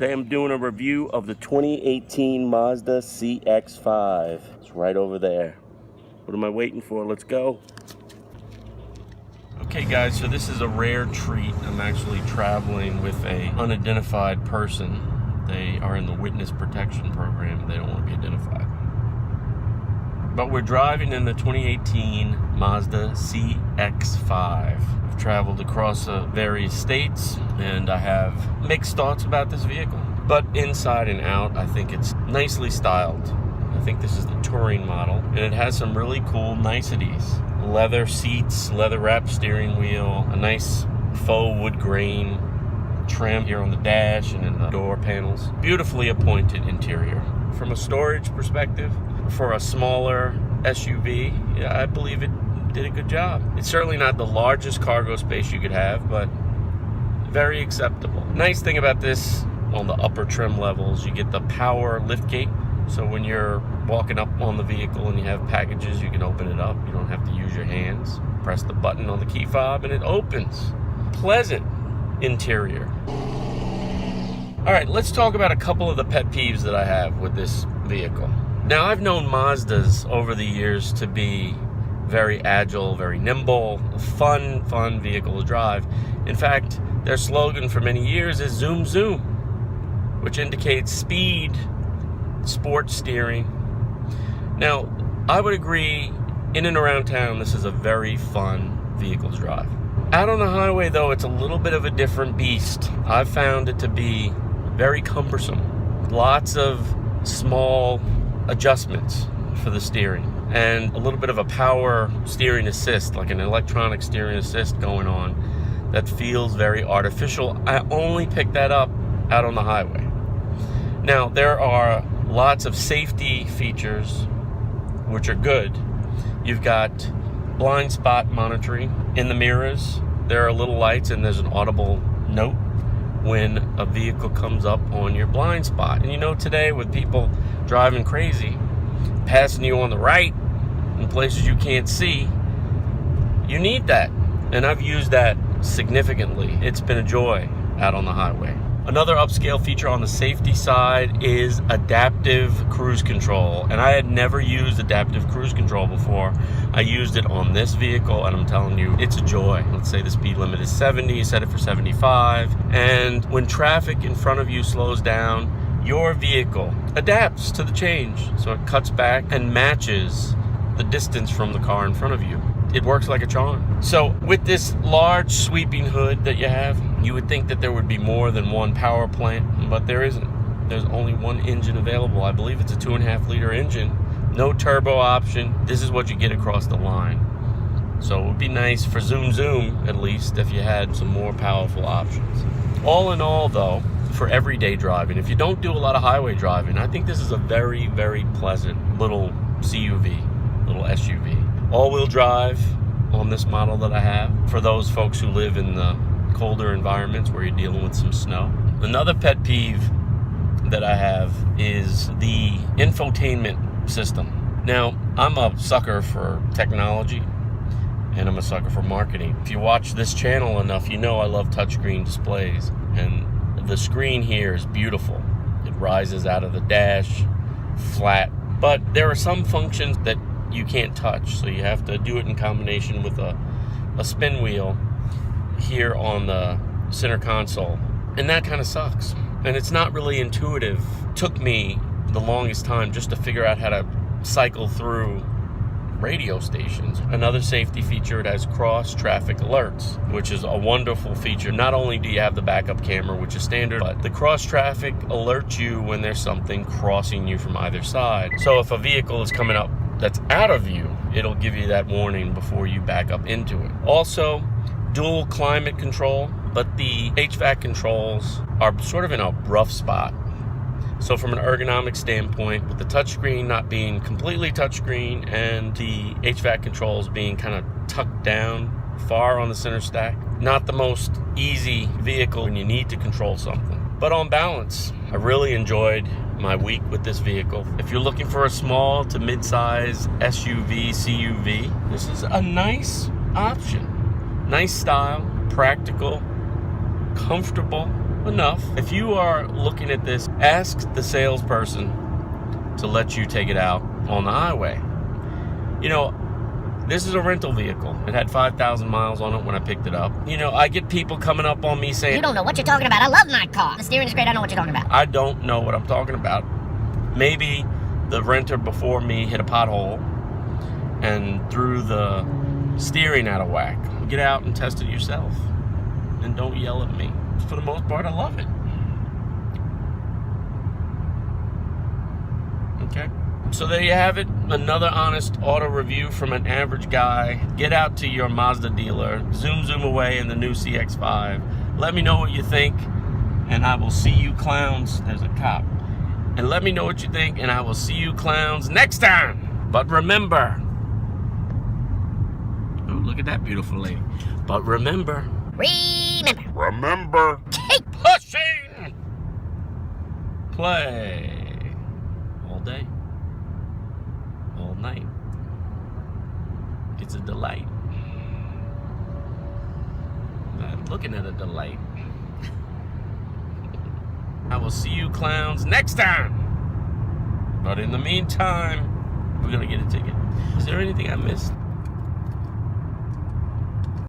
Today I'm doing a review of the 2018 Mazda CX-5. It's right over there. What am I waiting for? Let's go. Okay guys, so this is a rare treat. I'm actually traveling with a unidentified person. They are in the witness protection program. They don't want to be identified. But we're driving in the 2018 Mazda CX-5. I've traveled across various states, and I have mixed thoughts about this vehicle. But inside and out, I think it's nicely styled. I think this is the touring model, and it has some really cool niceties. Leather seats, leather wrapped steering wheel, a nice faux wood grain trim here on the dash and in the door panels. Beautifully appointed interior. From a storage perspective, for a smaller SUV, yeah, I believe it did a good job. It's certainly not the largest cargo space you could have, but very acceptable. Nice thing about this, on the upper trim levels, you get the power liftgate. So when you're walking up on the vehicle and you have packages, you can open it up. You don't have to use your hands. Press the button on the key fob and it opens. Pleasant interior. All right, let's talk about a couple of the pet peeves that I have with this vehicle. Now, I've known Mazdas over the years to be very agile, very nimble, fun vehicle to drive. In fact, their slogan for many years is zoom zoom, which indicates speed, sports steering. Now, I would agree, in and around town, this is a very fun vehicle to drive. Out on the highway, though, it's a little bit of a different beast. I've found it to be very cumbersome. Lots of small adjustments for the steering, and a little bit of a power steering assist, like an electronic steering assist going on, that feels very artificial. I only picked that up out on the highway. Now, there are lots of safety features which are good. You've got blind spot monitoring in the mirrors. There are little lights, and there's an audible note when a vehicle comes up on your blind spot. And you know, today with people driving crazy, passing you on the right in places you can't see, you need that. And I've used that significantly. It's been a joy out on the highway. Another upscale feature on the safety side is adaptive cruise control. And I had never used adaptive cruise control before. I used it on this vehicle, and I'm telling you, it's a joy. Let's say the speed limit is 70, set it for 75. And when traffic in front of you slows down, your vehicle adapts to the change. So it cuts back and matches the distance from the car in front of you. It works like a charm. So with this large sweeping hood that you have, you would think that there would be more than one power plant, but there isn't. There's only one engine available. I believe it's a 2.5 liter engine. No turbo option. This is what you get across the line. So it would be nice for zoom zoom, at least, if you had some more powerful options. All in all, though, for everyday driving, if you don't do a lot of highway driving, I think this is a very, very pleasant little CUV, little SUV. All-wheel drive on this model that I have for those folks who live in the colder environments where you're dealing with some snow. Another pet peeve that I have is the infotainment system. Now, I'm a sucker for technology, and I'm a sucker for marketing. If you watch this channel enough, you know I love touchscreen displays, and the screen here is beautiful. It rises out of the dash, flat, but there are some functions that you can't touch, so you have to do it in combination with a spin wheel here on the center console, and that kind of sucks, and it's not really intuitive. Took me the longest time just to figure out how to cycle through radio stations. Another safety feature, it has cross traffic alerts, which is a wonderful feature. Not only do you have the backup camera, which is standard, but the cross traffic alerts you when there's something crossing you from either side. So if a vehicle is coming up that's out of view, it'll give you that warning before you back up into it. Also, dual climate control, but the HVAC controls are sort of in a rough spot. So from an ergonomic standpoint, with the touchscreen not being completely touchscreen and the HVAC controls being kind of tucked down far on the center stack, not the most easy vehicle when you need to control something. But on balance, I really enjoyed my week with this vehicle. If you're looking for a small to mid-size SUV, CUV, this is a nice option. Nice style, practical, comfortable, enough. If you are looking at this, ask the salesperson to let you take it out on the highway. You know, this is a rental vehicle. It had 5,000 miles on it when I picked it up. You know, I get people coming up on me saying, "You don't know what you're talking about. I love my car. The steering is great. I know what you're talking about." I don't know what I'm talking about. Maybe the renter before me hit a pothole and threw the steering out of whack. Get out and test it yourself. And don't yell at me. For the most part, I love it. Okay. So there you have it. Another honest auto review from an average guy. Get out to your Mazda dealer. Zoom away in the new CX-5. Let me know what you think. And I will see you clowns. There's a cop. And let me know what you think. And I will see you clowns next time. But remember. Oh, look at that beautiful lady. But remember. Remember. Keep pushing. Play. All day. All night. It's a delight. I'm looking at a delight. I will see you clowns next time. But in the meantime, we're gonna get a ticket. Is there anything I missed?